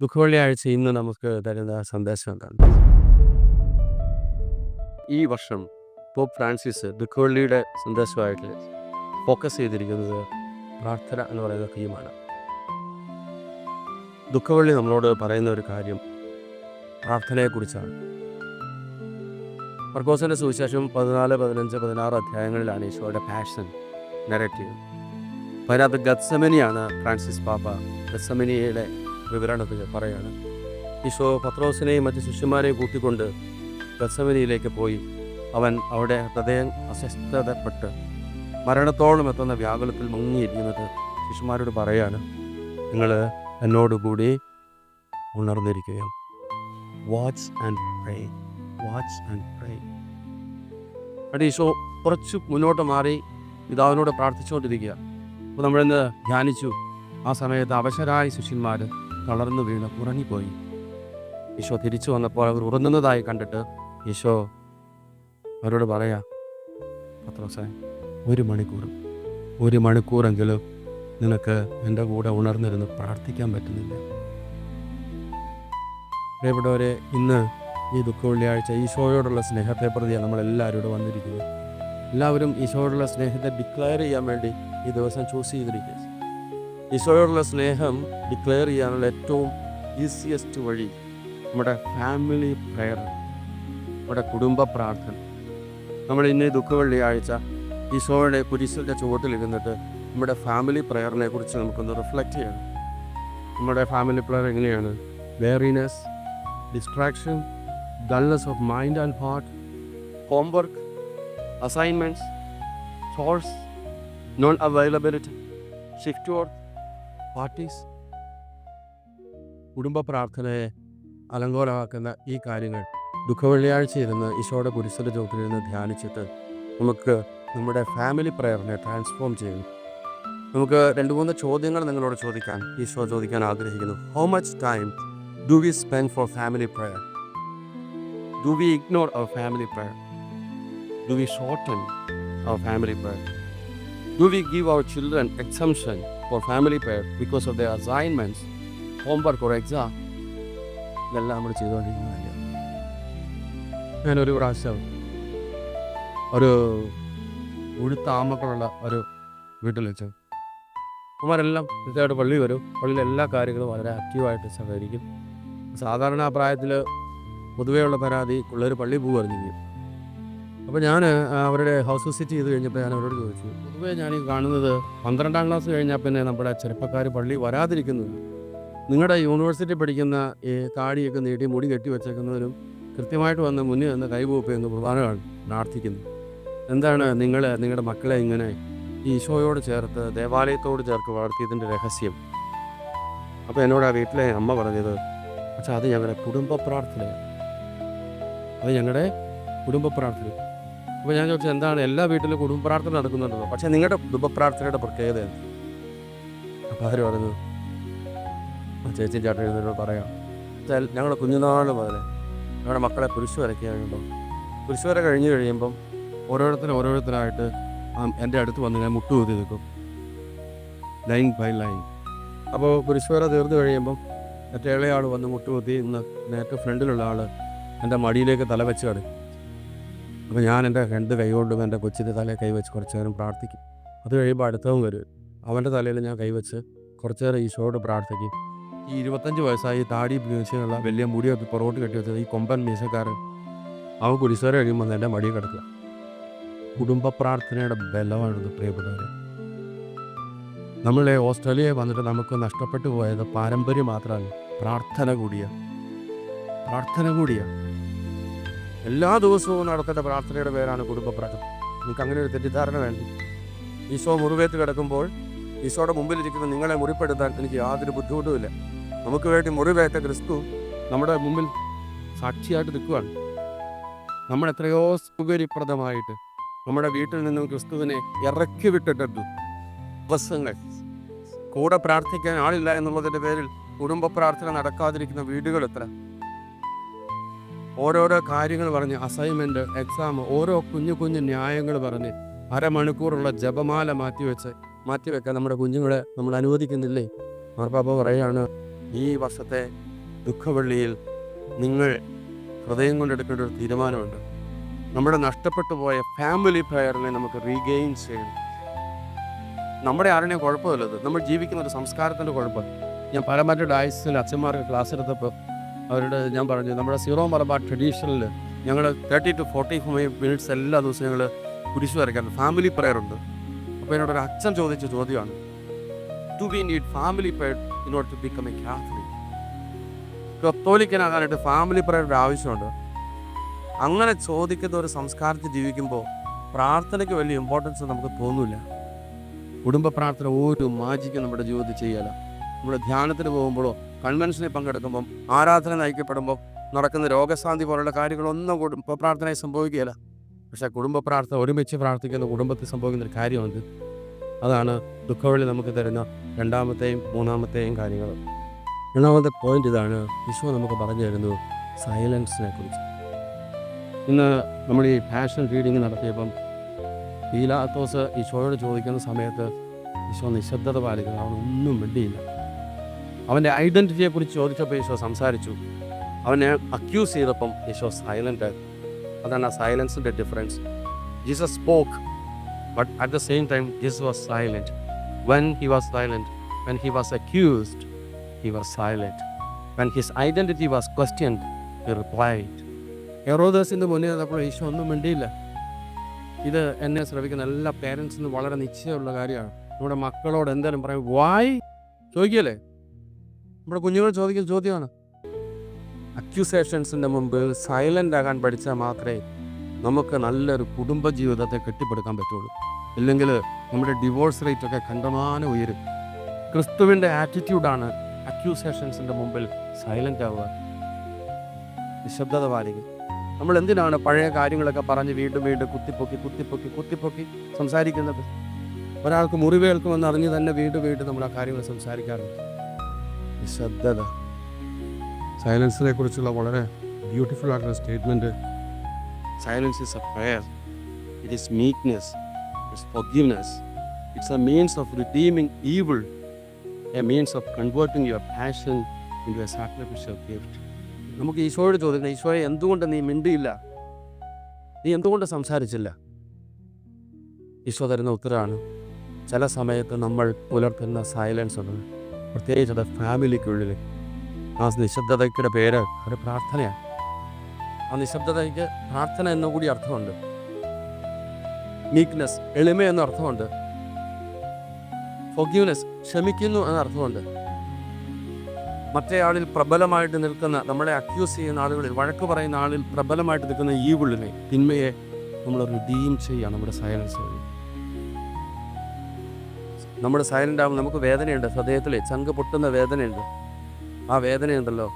ദുഃഖവെള്ളിയാഴ്ച ഇന്ന് നമുക്ക് തരുന്ന സന്ദേശം എന്താണ്? ഈ വർഷം പോപ്പ് ഫ്രാൻസിസ് ദുഃഖവെള്ളിയുടെ സന്ദേശമായിട്ട് ഫോക്കസ് ചെയ്തിരിക്കുന്നത് പ്രാർത്ഥന എന്ന് പറയുന്ന തീമാണ്. ദുഃഖവെള്ളി നമ്മളോട് പറയുന്ന ഒരു കാര്യം പ്രാർത്ഥനയെക്കുറിച്ചാണ്. മർക്കോസിൻ്റെ സുവിശേഷം 14, 15, 16 അധ്യായങ്ങളിലാണ് ഈശോയുടെ പാഷൻ നരേറ്റീവ്. അതിനകത്ത് ഗത്സമനിയാണ് ഫ്രാൻസിസ് പാപ്പ ഗത്സമനിയുടെ വിവരണത്തിൽ പറയുകയാണ്. ഈശോ പത്രോസിനെയും മറ്റ് ശിഷ്യന്മാരെയും കൂട്ടിക്കൊണ്ട് ഗത്സമനിയിലേക്ക് പോയി. അവൻ അവിടെ ഹൃദയം അസ്വസ്ഥതപ്പെട്ട് മരണത്തോളം എത്തുന്ന വ്യാകുലത്തിൽ മുങ്ങിയിരിക്കുന്നത് ശിഷ്യന്മാരോട് പറയാണ്, നിങ്ങൾ എന്നോടുകൂടി ഉണർന്നിരിക്കുകയും watch and pray, watch and pray. അവിടെ ഈശോ കുറച്ച് മുന്നോട്ട് മാറി പിതാവിനോട് പ്രാർത്ഥിച്ചുകൊണ്ടിരിക്കുക. അപ്പോൾ നമ്മളിന്ന് ധ്യാനിച്ചു, ആ സമയത്ത് അവശരായ ശിഷ്യന്മാർ തളർന്നു വീണ് ഉറങ്ങിപ്പോയി. ഈശോ തിരിച്ചു വന്നപ്പോൾ അവർ ഉറങ്ങുന്നതായി കണ്ടിട്ട് ഈശോ അവരോട് പറയാ, പത്രോസേ, ഒരു മണിക്കൂറെങ്കിലും നിനക്ക് എൻ്റെ കൂടെ ഉണർന്നിരുന്ന് പ്രാർത്ഥിക്കാൻ പറ്റുന്നില്ല. പ്രിയപ്പെട്ടവരെ, ഇന്ന് ഈ ദുഃഖവെള്ളിയാഴ്ച ഈശോയോടുള്ള സ്നേഹത്തെ പ്രതിയാണ് നമ്മളെല്ലാവരും ഇവിടെ വന്നിരിക്കുന്നത്. എല്ലാവരും ഈശോയോടുള്ള സ്നേഹത്തെ ഡിക്ലെയർ ചെയ്യാൻ വേണ്ടി ഈ ദിവസം ചൂസ് ചെയ്തിരിക്കുക. ഈശോയോടുള്ള സ്നേഹം ഡിക്ലെയർ ചെയ്യാനുള്ള ഏറ്റവും ഈസിയസ്റ്റ് വഴി നമ്മുടെ ഫാമിലി പ്രെയർ, നമ്മുടെ കുടുംബ പ്രാർത്ഥന. നമ്മൾ ഇന്ന് ദുഃഖവെള്ളിയാഴ്ച ഈശോയുടെ കുരിശിൻ്റെ ചുവട്ടിലിരുന്നിട്ട് നമ്മുടെ ഫാമിലി പ്രെയറിനെ കുറിച്ച് നമുക്കൊന്ന് റിഫ്ലക്റ്റ് ചെയ്യണം. നമ്മുടെ ഫാമിലി പ്രെയർ എങ്ങനെയാണ്? Weariness, distraction, dullness of mind and heart, homework, assignments, chores, non availability, shift work, parties. കുടുംബ പ്രാർത്ഥനയെ അലങ്കോലമാക്കുന്ന ഈ കാര്യങ്ങൾ ദുഃഖവെള്ളിയാഴ്ച ഇരുന്ന് ഈശോയുടെ കുരിശിൻ്റെ ചുവട്ടിലിരുന്ന് ധ്യാനിച്ചിട്ട് നമുക്ക് നമ്മുടെ ഫാമിലി പ്രെയറിനെ ട്രാൻസ്ഫോം ചെയ്യുന്നു. നമുക്ക് 2-3 ചോദ്യങ്ങൾ നിങ്ങളോട് ചോദിക്കാൻ ഈശോ ചോദിക്കാൻ ആഗ്രഹിക്കുന്നു. How much time do we spend for family prayer? Do we ignore our family prayer? Do we shorten our family prayer? Do we give our children exemption for family prayer because of their assignments, homework or exam? ഇതെല്ലാം നമ്മൾ ചെയ്തുകൊണ്ടിരിക്കുന്നില്ല. ഞാനൊരു പ്രാവശ്യം ഒരു ഉഴുത്താമക്കളുള്ള ഒരു വീട്ടിൽ വെച്ച് അവരെല്ലാം കൃത്യമായിട്ട് പള്ളി വരും. പള്ളിയിലെ എല്ലാ കാര്യങ്ങളും വളരെ ആക്റ്റീവായിട്ട് സഹകരിക്കും. സാധാരണ ആ പ്രായത്തിൽ പൊതുവെയുള്ള പരാതി പിള്ളേർ പള്ളി പോകുമായിരുന്നു. അപ്പോൾ ഞാൻ അവരുടെ ഹൗസ് വിസിറ്റ് ചെയ്ത് കഴിഞ്ഞപ്പോൾ ഞാൻ അവരോട് ചോദിച്ചു, പൊതുവേ ഞാൻ ഈ കാണുന്നത് 12ാം ക്ലാസ് കഴിഞ്ഞാൽ പിന്നെ നമ്മുടെ ചെറുപ്പക്കാർ പള്ളി വരാതിരിക്കുന്നത്, നിങ്ങളുടെ യൂണിവേഴ്സിറ്റി പഠിക്കുന്ന ഈ താടിയൊക്കെ നീട്ടി മുടി കെട്ടി വെച്ചേക്കുന്നവരും കൃത്യമായിട്ട് വന്ന് മുന്നിൽ നിന്ന് കൈപോപ്പ് എന്ന് പ്രധാനമാണ് പ്രാർത്ഥിക്കുന്നത്. എന്താണ് നിങ്ങളുടെ മക്കളെ ഇങ്ങനെ ഈ ഈശോയോട് ചേർത്ത് ദേവാലയത്തോട് ചേർത്ത് വളർത്തിയതിൻ്റെ രഹസ്യം? അപ്പോൾ എന്നോട് ആ വീട്ടിലെ അമ്മ പറഞ്ഞത്, പക്ഷേ അത് ഞങ്ങളുടെ കുടുംബ പ്രാർത്ഥനയാണ്. അപ്പോൾ ഞാൻ ചോദിച്ചത്, എന്താണ് എല്ലാ വീട്ടിലും കുടുംബ പ്രാർത്ഥന നടക്കുന്നുണ്ടല്ലോ, പക്ഷേ നിങ്ങളുടെ കുടുംബ പ്രാർത്ഥനയുടെ പ്രത്യേകത എന്ത്? അപ്പോൾ അവർ പറഞ്ഞു, ചേച്ചി ചേട്ടൻ എഴുന്നേരോട് പറയാം, ഞങ്ങളുടെ കുഞ്ഞുനാൾ മുതൽ ഞങ്ങളുടെ മക്കളെ കുരിശ് വരയ്ക്കുകയുണ്ടോ, കുരിശ് വര കഴിഞ്ഞ് കഴിയുമ്പം ഓരോരുത്തരായിട്ട് എൻ്റെ അടുത്ത് വന്ന് ഞാൻ മുട്ടുകുത്തി നിൽക്കും, ലൈൻ ബൈ ലൈൻ. അപ്പോൾ കുരിശ് വര തീർന്നു കഴിയുമ്പം മറ്റേ ഇളയാൾ വന്ന് മുട്ടുകുത്തി ഇന്ന് നേരത്തെ ഫ്രണ്ടിലുള്ള ആൾ എൻ്റെ മടിയിലേക്ക് തല വെച്ച് കിടക്കും. അപ്പോൾ ഞാൻ എൻ്റെ 2 കൈകൊണ്ടും എൻ്റെ കൊച്ചിൻ്റെ തലയിൽ കൈവച്ച് കുറച്ച് നേരം പ്രാർത്ഥിക്കും. അത് കഴിയുമ്പോൾ അടുത്തവൻ വരും, അവൻ്റെ തലയിൽ ഞാൻ കൈവച്ച് കുറച്ച് നേരം ഈശോയോട് പ്രാർത്ഥിക്കും. ഈ 25 വയസ്സായി താടി മീശയുള്ള വലിയ മുടിയൊക്കെ പുറകോട്ട് കെട്ടി വെച്ചത് ഈ കൊമ്പൻ മീശക്കാരൻ, അവൻ കുരിശുവര കഴിയുമ്പോൾ എൻ്റെ മടിയിൽ കിടക്കുക. കുടുംബ പ്രാർത്ഥനയുടെ ബലമാണിത് പ്രിയപ്പെട്ടവരെ. നമ്മളെ ഓസ്ട്രേലിയയിൽ വന്നിട്ട് നമുക്ക് നഷ്ടപ്പെട്ടു പോയത് പാരമ്പര്യം മാത്രമല്ല, പ്രാർത്ഥന കൂടിയാണ്. എല്ലാ ദിവസവും നടത്തേണ്ട പ്രാർത്ഥനയുടെ പേരാണ് കുടുംബ പ്രാർത്ഥന. നിങ്ങൾക്ക് അങ്ങനെ ഒരു തെറ്റിദ്ധാരണ വേണ്ടി. ഈശോ മുറിവേറ്റ് കിടക്കുമ്പോൾ ഈശോയുടെ മുമ്പിലിരിക്കുന്ന നിങ്ങളെ മുറിപ്പെടുത്താൻ എനിക്ക് യാതൊരു ബുദ്ധിമുട്ടുമില്ല. നമുക്ക് വേണ്ടി മുറിവേറ്റ ക്രിസ്തു നമ്മുടെ മുമ്പിൽ സാക്ഷിയായിട്ട് നിൽക്കുകയാണ്. നമ്മൾ എത്രയോ സൗകര്യപ്രദമായിട്ട് നമ്മുടെ വീട്ടിൽ നിന്നും ക്രിസ്തുവിനെ ഇറക്കി വിട്ടിട്ടുണ്ട്. ദിവസങ്ങൾ കൂടെ പ്രാർത്ഥിക്കാൻ ആളില്ല എന്നുള്ളതിൻ്റെ പേരിൽ കുടുംബ പ്രാർത്ഥന നടക്കാതിരിക്കുന്ന വീടുകൾ എത്ര. ഓരോരോ കാര്യങ്ങൾ പറഞ്ഞ്, അസൈൻമെൻറ്റ്, എക്സാം, ഓരോ കുഞ്ഞു ന്യായങ്ങൾ പറഞ്ഞ് അരമണിക്കൂറുള്ള ജപമാല മാറ്റിവെക്കാൻ നമ്മുടെ കുഞ്ഞുങ്ങളെ നമ്മൾ അനുവദിക്കുന്നില്ലേ? മാർപ്പാപ്പ പറയുകയാണ്, ഈ വർഷത്തെ ദുഃഖവെള്ളിയിൽ നിങ്ങൾ ഹൃദയം കൊണ്ടെടുക്കേണ്ട ഒരു തീരുമാനമുണ്ട്. നമ്മുടെ നഷ്ടപ്പെട്ടു പോയ ഫാമിലി പ്രയറിനെ നമുക്ക് റീഗെയിൻ ചെയ്യണം. നമ്മുടെ ആരുടെയും കുഴപ്പമില്ലത്, നമ്മൾ ജീവിക്കുന്ന ഒരു സംസ്കാരത്തിൻ്റെ കുഴപ്പം. ഞാൻ പരമാവധി ഡയസിൽ അച്ഛന്മാർക്ക് ക്ലാസ് എടുത്തപ്പോൾ അവരോട് ഞാൻ പറഞ്ഞു, നമ്മുടെ സീറോ മലബാർ ട്രഡീഷണലിൽ ഞങ്ങൾ 30 to 45 മിനിറ്റ്സ് എല്ലാ ദിവസവും ഞങ്ങൾ കുരിശ് വരയ്ക്കാറുണ്ട്. ഫാമിലി പ്രയർ ഉണ്ട്. അപ്പോൾ എന്നോടൊരു അച്ഛൻ ചോദിച്ച ചോദ്യമാണ്, do we need family prayer in order to become a Catholic? കത്തോലിക്കനാകാനായിട്ട് ഫാമിലി പ്രയറുടെ ആവശ്യമുണ്ട്. അങ്ങനെ ചോദിക്കുന്ന ഒരു സംസ്കാരത്തിൽ ജീവിക്കുമ്പോൾ പ്രാർത്ഥനയ്ക്ക് വലിയ ഇമ്പോർട്ടൻസ് നമുക്ക് തോന്നില്ല. കുടുംബ പ്രാർത്ഥന ഒരു മാജിക്കും നമ്മുടെ ജീവിതത്തിൽ ചെയ്യല. നമ്മൾ ധ്യാനത്തിന് പോകുമ്പോഴോ കൺവെൻഷനിൽ പങ്കെടുക്കുമ്പം ആരാധന നയിക്കപ്പെടുമ്പോൾ നടക്കുന്ന രോഗശാന്തി പോലുള്ള കാര്യങ്ങളൊന്നും കുടുംബ പ്രാർത്ഥനയിൽ സംഭവിക്കുകയില്ല. പക്ഷേ കുടുംബ പ്രാർത്ഥന ഒരുമിച്ച് പ്രാർത്ഥിക്കുന്ന കുടുംബത്തിൽ സംഭവിക്കുന്നൊരു കാര്യമുണ്ട്. അതാണ് ദുഃഖവെള്ളി നമുക്ക് തരുന്ന രണ്ടാമത്തെയും മൂന്നാമത്തെയും കാര്യങ്ങൾ. രണ്ടാമത്തെ പോയിന്റ് ഇതാണ്, ഈശോ നമുക്ക് പറഞ്ഞു തരുന്നു സൈലൻസിനെ കുറിച്ച്. ഇന്ന് നമ്മൾ ഈ പാഷൻ റീഡിങ് നടത്തിയപ്പം പീലാത്തോസ് ഈശോയോട് ചോദിക്കുന്ന സമയത്ത് ഈശോ നിശബ്ദത പാലിക്കുന്നു. അവനൊന്നും മിണ്ടിയില്ല. അവൻ്റെ ഐഡൻറ്റിറ്റിയെക്കുറിച്ച് ചോദിച്ചപ്പോൾ ഈശോ സംസാരിച്ചു. അവനെ അക്യൂസ് ചെയ്തപ്പം ഈശോ സൈലൻ്റ് ആയി. അതാണ് ആ സൈലൻസിൻ്റെ difference. Jesus spoke, but at the same time Jesus was silent. When he was silent, when he was accused, he was silent. When his identity was questioned, he replied. ഹെറോദസിൻ്റെ മുന്നിൽ നിന്നപ്പോൾ ഈശോ ഒന്നും മിണ്ടിയില്ല. ഇത് എന്നെ ശ്രമിക്കുന്ന എല്ലാ പേരൻസിനും വളരെ നിശ്ചയമുള്ള കാര്യമാണ്. നമ്മുടെ മക്കളോട് എന്തായാലും പറയും, വായ് ചോദിക്കല്ലേ? നമ്മുടെ കുഞ്ഞുങ്ങൾ ചോദിക്കുന്ന ചോദ്യമാണ്. അക്യൂസേഷൻസിൻ്റെ മുമ്പ് സൈലൻ്റ് ആകാൻ പഠിച്ചാൽ മാത്രമേ നമുക്ക് നല്ലൊരു കുടുംബജീവിതത്തെ കെട്ടിപ്പടുക്കാൻ പറ്റുള്ളൂ. ഇല്ലെങ്കിൽ നമ്മുടെ ഡിവോഴ്സ് റേറ്റ് ഒക്കെ കണ്ടമാനം ഉയരും. ക്രിസ്തുവിൻ്റെ ആറ്റിറ്റ്യൂഡാണ് അക്യൂസേഷൻസിൻ്റെ മുമ്പിൽ സൈലൻ്റ് ആവുക, നിശബ്ദത പാലിക്കുക. നമ്മൾ എന്തിനാണ് പഴയ കാര്യങ്ങളൊക്കെ പറഞ്ഞ് വീണ്ടും വീണ്ടും കുത്തിപ്പൊക്കി സംസാരിക്കുന്നത്? ഒരാൾക്ക് മുറിവേൽക്കുമെന്ന് അറിഞ്ഞ് തന്നെ വീണ്ടും വീണ്ടും നമ്മൾ ആ കാര്യങ്ങൾ സംസാരിക്കാറുണ്ട്. നിശബ്ദത. സൈലൻസിനെ കുറിച്ചുള്ള വളരെ ബ്യൂട്ടിഫുൾ ആയിട്ടുള്ള statement. Silence is a prayer, it is meekness, it's forgiveness, it's a means of redeeming evil, a means of converting your passion into a sacrificial gift. നമുക്ക് ഈശോയോട് ചോദിക്കണം, ഈശോയെ എന്തുകൊണ്ട് നീ മിണ്ടിയില്ല, നീ എന്തുകൊണ്ട് സംസാരിച്ചില്ല? ഈശോ തരുന്ന ഉത്തരമാണ്, ചില സമയത്ത് നമ്മൾ പുലർത്തുന്ന സൈലൻസ് ഉണ്ട്, പ്രത്യേകിച്ച് അത് ഫാമിലിക്കുള്ളിൽ. ആ നിശബ്ദതയ്ക്കുടെ പേര് ഒരു പ്രാർത്ഥനയാണ്. ആ നിശബ്ദതയ്ക്ക് പ്രാർത്ഥന എന്നും കൂടി അർത്ഥമുണ്ട്. മീക്ക്നെസ്, എളിമ എന്ന അർത്ഥമുണ്ട്. ഫോർഗിവ്നെസ്, ക്ഷമിക്കുന്നു എന്ന അർത്ഥമുണ്ട്. മറ്റേ ആളിൽ പ്രബലമായിട്ട് നിൽക്കുന്ന, നമ്മളെ അക്യൂസ് ചെയ്യുന്ന ആളുകളിൽ, വഴക്ക് പറയുന്ന ആളിൽ പ്രബലമായിട്ട് നിൽക്കുന്ന ഈ ഉള്ളിനെ, തിന്മയെ നമ്മൾ റിഡീം ചെയ്യുക നമ്മുടെ സൈലൻസ് വഴി. നമ്മൾ സൈലൻ്റ് ആകുമ്പോൾ നമുക്ക് വേദനയുണ്ട്, ഹൃദയത്തിൽ ചങ്ക് പൊട്ടുന്ന വേദനയുണ്ട്. ആ വേദനയുണ്ടല്ലോ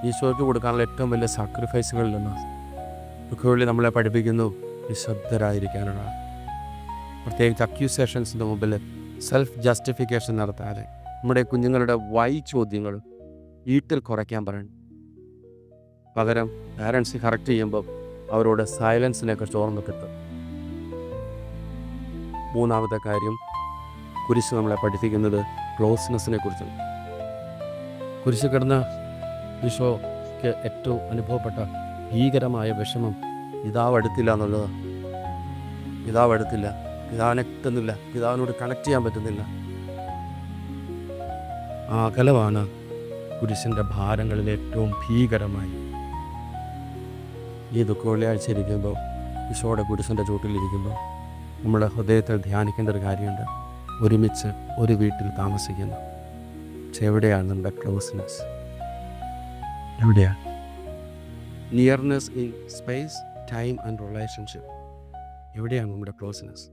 ഈശോയ്ക്ക് കൊടുക്കാനുള്ള ഏറ്റവും വലിയ സാക്രിഫൈസുകളിൽ നിന്നാണ്. ദുഃഖവെള്ളി നമ്മളെ പഠിപ്പിക്കുന്നു നിശബ്ദരായിരിക്കാനാണ്. പ്രത്യേകിച്ച് അക്യൂസേഷൻസിൻ്റെ മുമ്പിൽ സെൽഫ് ജസ്റ്റിഫിക്കേഷൻ നടത്താതെ നമ്മുടെ കുഞ്ഞുങ്ങളുടെ വൈ ചോദ്യങ്ങൾ വീട്ടിൽ കുറയ്ക്കാൻ പറയണം. പകരം പാരൻസ് കറക്റ്റ് ചെയ്യുമ്പോൾ അവരോട് സൈലൻസിനെ കുറിച്ച് ഓർമ്മ കിട്ടും. മൂന്നാമത്തെ കാര്യം, കുരിശ് നമ്മളെ പഠിപ്പിക്കുന്നത് ക്ലോസ്നെസ്സിനെ കുറിച്ചാണ്. കുരിശ് കിടന്ന ഈശോയ്ക്ക് ഏറ്റവും അനുഭവപ്പെട്ട ഭീകരമായ വിഷമം പിതാവ് അടുത്തില്ല എന്നുള്ളത്. പിതാവ് അടുത്തില്ല, പിതാവിനെ കിട്ടുന്നില്ല, പിതാവിനോട് കണക്ട് ചെയ്യാൻ പറ്റുന്നില്ല. ആ അകലമാണ് കുരിശിൻ്റെ ഭാരങ്ങളിൽ ഏറ്റവും ഭീകരമായി. ഈ ദുഃഖവെള്ളിയാഴ്ച ഇരിക്കുമ്പോൾ, ഈശോയുടെ കുരിശിൻ്റെ ചൂട്ടിലിരിക്കുമ്പോൾ നമ്മുടെ ഹൃദയത്തിൽ ധ്യാനിക്കേണ്ട ഒരു കാര്യമുണ്ട്. ഒരുമിച്ച് ഒരു വീട്ടിൽ താമസിക്കുന്നു. പക്ഷെ എവിടെയാണ് നമ്മുടെ ക്ലോസ്നെസ്? എവിടെയാണ് nearness in space, time and relationship? എവിടെയാണ് നമ്മുടെ ക്ലോസ്നെസ്?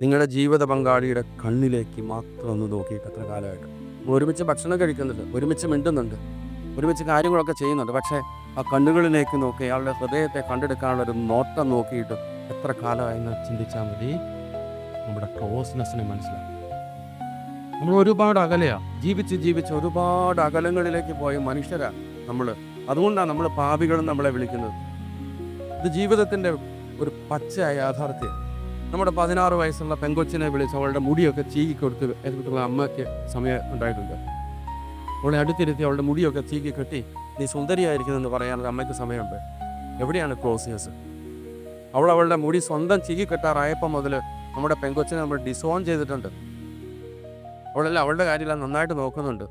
നിങ്ങളുടെ ജീവിത പങ്കാളിയുടെ കണ്ണിലേക്ക് മാത്രം ഒന്ന് നോക്കിയിട്ട് എത്ര കാലമായിട്ട് ഒരുമിച്ച് ഭക്ഷണം കഴിക്കുന്നുണ്ട്, ഒരുമിച്ച് മിണ്ടുന്നുണ്ട്, ഒരുമിച്ച് കാര്യങ്ങളൊക്കെ ചെയ്യുന്നുണ്ട്. പക്ഷേ ആ കണ്ണുകളിലേക്ക് നോക്കി അയാളുടെ ഹൃദയത്തെ കണ്ടെടുക്കാനുള്ളൊരു നോട്ടം നോക്കിയിട്ട് എത്ര കാലമായെന്ന് ചിന്തിച്ചാൽ മതി. നമ്മുടെ ക്ലോസ്നെസ്സിനെ മനസ്സിലാക്കും. നമ്മൾ ഒരുപാട് അകലെയാണ്, ജീവിച്ച് ഒരുപാട് അകലങ്ങളിലേക്ക് പോയ മനുഷ്യരാണ് നമ്മൾ. അതുകൊണ്ടാണ് നമ്മൾ പാപികളും നമ്മളെ വിളിക്കുന്നത്. ഇത് ജീവിതത്തിൻ്റെ ഒരു പച്ചയായ യാഥാർത്ഥ്യം. നമ്മുടെ 16 വയസ്സുള്ള പെങ്കൊച്ചിനെ വിളിച്ച് അവളുടെ മുടിയൊക്കെ ചീകിക്കൊടുത്ത് എടുത്തിട്ടുള്ള അമ്മയ്ക്ക് സമയം ഉണ്ടായിട്ടുണ്ട്. അവളെ അടുത്തിരുത്തി അവളുടെ മുടിയൊക്കെ ചീക്കി കെട്ടി നീ സുന്ദരിയായിരിക്കുന്നെന്ന് പറയാൻ ഒരു അമ്മയ്ക്ക് സമയമുണ്ട്. എവിടെയാണ് ക്ലോസ്നെസ്? അവളുടെ മുടി സ്വന്തം ചീക്കി കെട്ടാറായപ്പോൾ മുതൽ നമ്മുടെ പെങ്കൊച്ചിനെ നമ്മൾ ഡിസോൺ ചെയ്തിട്ടുണ്ട്. അവളെല്ലാം അവളുടെ കാര്യമെല്ലാം നന്നായിട്ട് നോക്കുന്നുണ്ട്.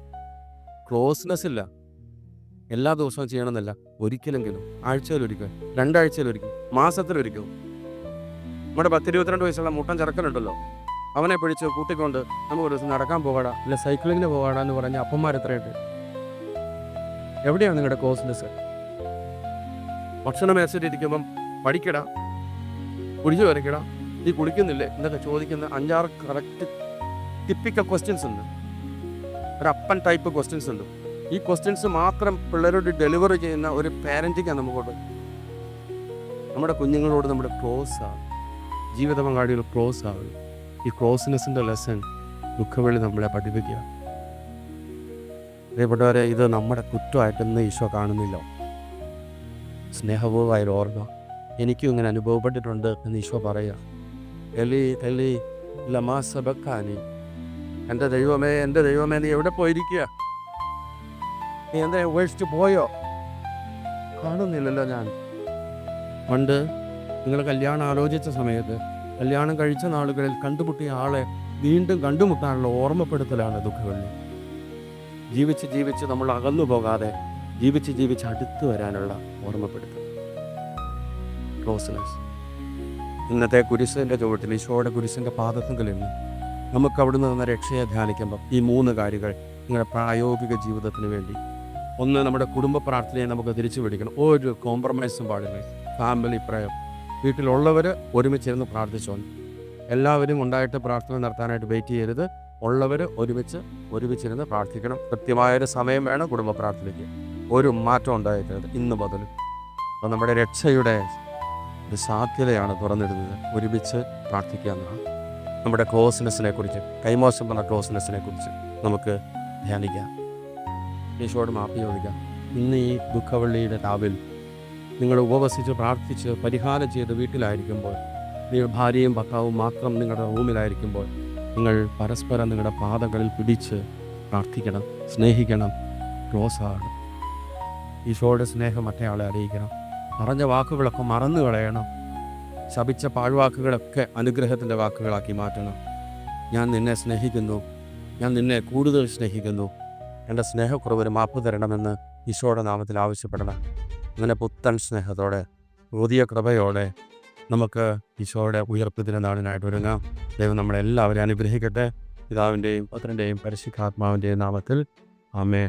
ക്ലോസ്നെസ് ഇല്ല. എല്ലാ ദിവസവും ചെയ്യണമെന്നില്ല, ഒരിക്കലെങ്കിലും, ആഴ്ചയിലൊരിക്കൽ, 2 ആഴ്ചയിലൊരിക്കൽ, മാസത്തിലൊരിക്കൽ. നമ്മുടെ 10-22 വയസ്സുള്ള മുട്ടൻ ചെറുക്കനുണ്ടല്ലോ, അവനെ പിടിച്ച് കൂട്ടിക്കൊണ്ട് നമുക്ക് ഒരു ദിവസം നടക്കാൻ പോകാടാ, അല്ല സൈക്ലിങ്ങിന് പോകാടാ എന്ന് പറഞ്ഞ അപ്പന്മാരെത്രയുണ്ട്? എവിടെയാണ് നിങ്ങളുടെ ക്ലോസ്നെസ്? ഭക്ഷണം മേടിച്ചിട്ടിരിക്കുമ്പം പഠിക്കടാ, കുടിച്ചു വരയ്ക്കടാ, നീ കുളിക്കുന്നില്ലേ എന്നൊക്കെ ചോദിക്കുന്ന 5-6 കറക്റ്റ് ടിപ്പിക്കൽ ക്വസ്റ്റ്യൻസ് ഉണ്ട്. ഒരു അപ്പൻ ടൈപ്പ് ക്വസ്റ്റ്യൻസ് ഉണ്ട്. ഈ ക്വസ്റ്റ്യൻസ് മാത്രം പിള്ളേരോട് ഡെലിവറി ചെയ്യുന്ന ഒരു പാരൻറ്റിങ്ങാണ് നമുക്കോട്ട്. നമ്മുടെ കുഞ്ഞുങ്ങളോട് നമ്മുടെ ക്ലോസ് ആണ്, ജീവിത പങ്കാളികൾ ക്ലോസ് ആണ്. ഈ ക്ലോസ്നെസ്സിൻ്റെ ലെസൺ ദുഃഖവെള്ളി നമ്മളെ പഠിപ്പിക്കുക. പ്രിയപ്പെട്ടവരെ, ഇത് നമ്മുടെ കുറ്റമായിട്ടൊന്നും ഈശോ കാണുന്നില്ല. സ്നേഹപൂർവ്വമായ ഓർമ്മ എനിക്കും ഇങ്ങനെ അനുഭവപ്പെട്ടിട്ടുണ്ട് എന്ന് ഈശോ പറയുക. എലി എലി ലമാ സബക്കാനി, എൻ്റെ ദൈവമേ എൻ്റെ ദൈവമേ നീ എവിടെ പോയിരിക്കുക? നീ എന്താ ഉപേക്ഷിച്ച് പോയോ? കാണുന്നില്ലല്ലോ ഞാൻ. പണ്ട് നിങ്ങൾ കല്യാണം ആലോചിച്ച സമയത്ത്, കല്യാണം കഴിച്ച നാളുകളിൽ കണ്ടുമുട്ടിയ ആളെ വീണ്ടും കണ്ടുമുട്ടാനുള്ള ഓർമ്മപ്പെടുത്തലാണ് ദുഃഖവെള്ളി. ജീവിച്ച് ജീവിച്ച് നമ്മൾ അകന്നു പോകാതെ ജീവിച്ച് ജീവിച്ച് അടുത്ത് വരാനുള്ള ഓർമ്മപ്പെടുത്തൽ, ക്ലോസ്നെസ്. ഇന്നത്തെ കുരിശിൻ്റെ ചുവട്ടിൽ, ഈശോയുടെ കുരിശിൻ്റെ പാദത്തുകളിൽ നമുക്ക് അവിടുന്ന് തന്ന രക്ഷയെ ധ്യാനിക്കുമ്പോൾ ഈ 3 കാര്യങ്ങൾ നിങ്ങളുടെ പ്രായോഗിക ജീവിതത്തിന് വേണ്ടി. ഒന്ന്, നമ്മുടെ കുടുംബ പ്രാർത്ഥനയെ നമുക്ക് തിരിച്ചു പിടിക്കണം. ഒരു കോംപ്രമൈസും പാടില്ല. ഫാമിലി പ്രയർ, വീട്ടിലുള്ളവർ ഒരുമിച്ചിരുന്ന് പ്രാർത്ഥിച്ചോണം. എല്ലാവരും ഉണ്ടായിട്ട് പ്രാർത്ഥന നടത്താനായിട്ട് വെയിറ്റ് ചെയ്യരുത്. ഉള്ളവർ ഒരുമിച്ചിരുന്ന് പ്രാർത്ഥിക്കണം. കൃത്യമായൊരു സമയം വേണം കുടുംബ പ്രാർത്ഥനയ്ക്ക്. ഒരു മാറ്റം ഉണ്ടായിരിക്കരുത് ഇന്ന് മുതൽ. അപ്പോൾ നമ്മുടെ രക്ഷയുടെ ഒരു സാധ്യതയാണ് തുറന്നിടുന്നത്. ഒരുമിച്ച് പ്രാർത്ഥിക്കുക എന്നതാണ്. നമ്മുടെ ക്ലോസ്നെസ്സിനെ കുറിച്ച്, കൈമോശം വന്ന ക്ലോസ്നെസ്സിനെ കുറിച്ച് നമുക്ക് ധ്യാനിക്കാം. ഈശോയോട് മാപ്പ് ചോദിക്കാം. ഇന്ന് ഈ ദുഃഖവെള്ളിയുടെ രാവിൽ നിങ്ങൾ ഉപവസിച്ച് പ്രാർത്ഥിച്ച് പരിഹാരം ചെയ്ത് വീട്ടിലായിരിക്കുമ്പോൾ, നിങ്ങൾ ഭാര്യയും ഭർത്താവും മാത്രം നിങ്ങളുടെ റൂമിലായിരിക്കുമ്പോൾ, നിങ്ങൾ പരസ്പരം നിങ്ങളുടെ പാദങ്ങളിൽ പിടിച്ച് പ്രാർത്ഥിക്കണം, സ്നേഹിക്കണം, ക്ലോസ് ആകണം. ഈശോയുടെ സ്നേഹം മറ്റേയാളെ അറിയിക്കണം. പറഞ്ഞ വാക്കുകളൊക്കെ മറന്നു കളയണം. ശപിച്ച പാഴ്വാക്കുകളൊക്കെ അനുഗ്രഹത്തിൻ്റെ വാക്കുകളാക്കി മാറ്റണം. ഞാൻ നിന്നെ സ്നേഹിക്കുന്നു, ഞാൻ നിന്നെ കൂടുതൽ സ്നേഹിക്കുന്നു, എൻ്റെ സ്നേഹക്കുറവിന് മാപ്പ് തരണമെന്ന് ഈശോയുടെ നാമത്തിൽ ആവശ്യപ്പെടണം. അങ്ങനെ പുത്തൻ സ്നേഹത്തോടെ, പുതിയ കൃപയോടെ നമുക്ക് ഈശോയുടെ ഉയർപ്പത്തിന് നാളിനായിട്ട് ഒരുങ്ങാം. ദൈവം നമ്മളെല്ലാവരെയും അനുഗ്രഹിക്കട്ടെ. പിതാവിൻ്റെയും പുത്രൻ്റെയും പരിശുദ്ധാത്മാവിൻ്റെയും നാമത്തിൽ ആമേൻ.